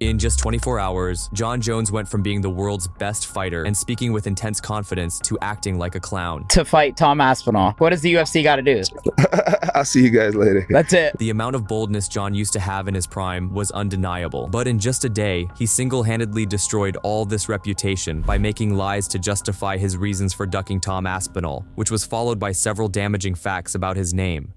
In just 24 hours, Jon Jones went from being the world's best fighter and speaking with intense confidence to acting like a clown. To fight Tom Aspinall. What does the UFC got to do? I'll see you guys later. That's it. The amount of boldness Jon used to have in his prime was undeniable. But in just a day, he single-handedly destroyed all this reputation by making lies to justify his reasons for ducking Tom Aspinall, which was followed by several damaging facts about his name.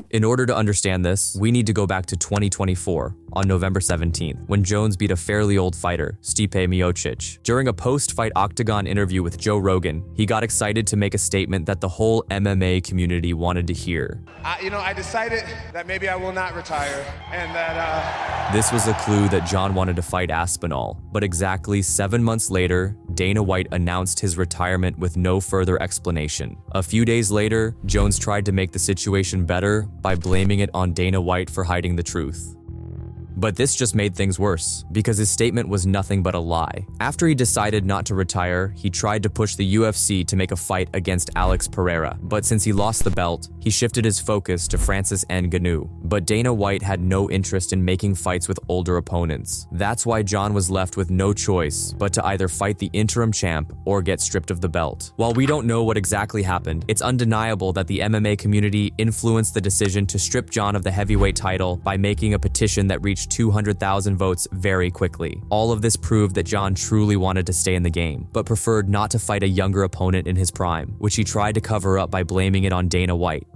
In order to understand this, we need to go back to 2024, on November 17th, when Jones beat a fairly old fighter, Stipe Miocic. During a post-fight Octagon interview with Joe Rogan, he got excited to make a statement that the whole MMA community wanted to hear. I decided that maybe I will not retire, and that, This was a clue that Jon wanted to fight Aspinall, but exactly 7 months later, Dana White announced his retirement with no further explanation. A few days later, Jones tried to make the situation better by blaming it on Dana White for hiding the truth. But this just made things worse, because his statement was nothing but a lie. After he decided not to retire, he tried to push the UFC to make a fight against Alex Pereira. But since he lost the belt, he shifted his focus to Francis Ngannou. But Dana White had no interest in making fights with older opponents. That's why Jon was left with no choice but to either fight the interim champ or get stripped of the belt. While we don't know what exactly happened, it's undeniable that the MMA community influenced the decision to strip Jon of the heavyweight title by making a petition that reached 200,000 votes very quickly. All of this proved that Jon truly wanted to stay in the game, but preferred not to fight a younger opponent in his prime, which he tried to cover up by blaming it on Dana White.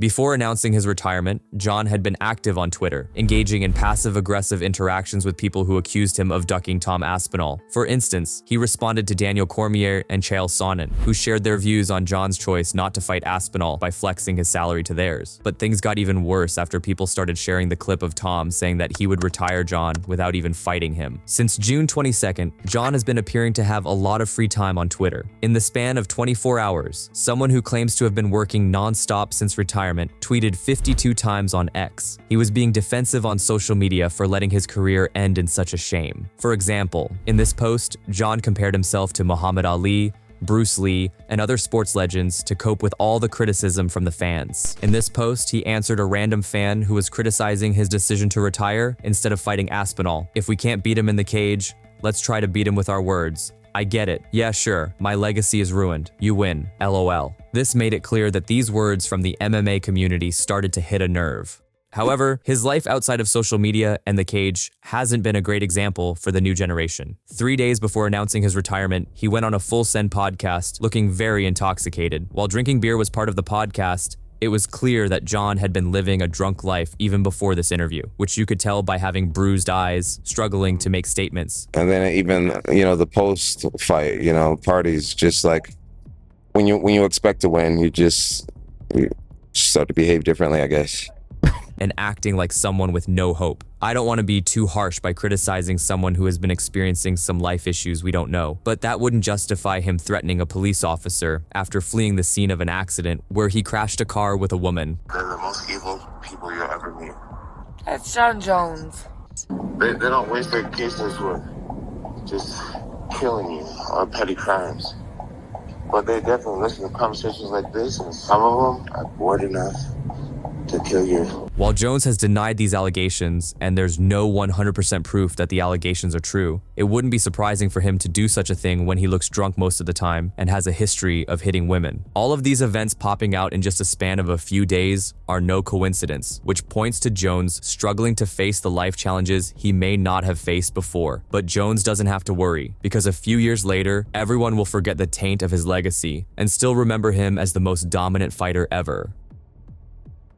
Before announcing his retirement, Jon had been active on Twitter, engaging in passive-aggressive interactions with people who accused him of ducking Tom Aspinall. For instance, he responded to Daniel Cormier and Chael Sonnen, who shared their views on Jon's choice not to fight Aspinall by flexing his salary to theirs. But things got even worse after people started sharing the clip of Tom saying that he would retire Jon without even fighting him. Since June 22nd, Jon has been appearing to have a lot of free time on Twitter. In the span of 24 hours, someone who claims to have been working non-stop since retirement tweeted 52 times on X. He was being defensive on social media for letting his career end in such a shame. For example, in this post, Jon compared himself to Muhammad Ali, Bruce Lee, and other sports legends to cope with all the criticism from the fans. In this post, he answered a random fan who was criticizing his decision to retire instead of fighting Aspinall. If we can't beat him in the cage, let's try to beat him with our words. I get it. Yeah, sure. My legacy is ruined. You win. LOL. This made it clear that these words from the MMA community started to hit a nerve. However, his life outside of social media and the cage hasn't been a great example for the new generation. 3 days before announcing his retirement, he went on a Full Send podcast looking very intoxicated. While drinking beer was part of the podcast, it was clear that Jon had been living a drunk life even before this interview, which you could tell by having bruised eyes, struggling to make statements. And then even, the post-fight, parties, just like when you expect to win, you start to behave differently, I guess. And acting like someone with no hope. I don't want to be too harsh by criticizing someone who has been experiencing some life issues we don't know, but that wouldn't justify him threatening a police officer after fleeing the scene of an accident where he crashed a car with a woman. They're the most evil people you'll ever meet. That's Jon Jones. They don't waste their cases with just killing you or petty crimes. But they definitely listen to conversations like this, and some of them are bored enough to kill you. While Jones has denied these allegations, and there's no 100% proof that the allegations are true, it wouldn't be surprising for him to do such a thing when he looks drunk most of the time and has a history of hitting women. All of these events popping out in just a span of a few days are no coincidence, which points to Jones struggling to face the life challenges he may not have faced before. But Jones doesn't have to worry, because a few years later, everyone will forget the taint of his legacy and still remember him as the most dominant fighter ever.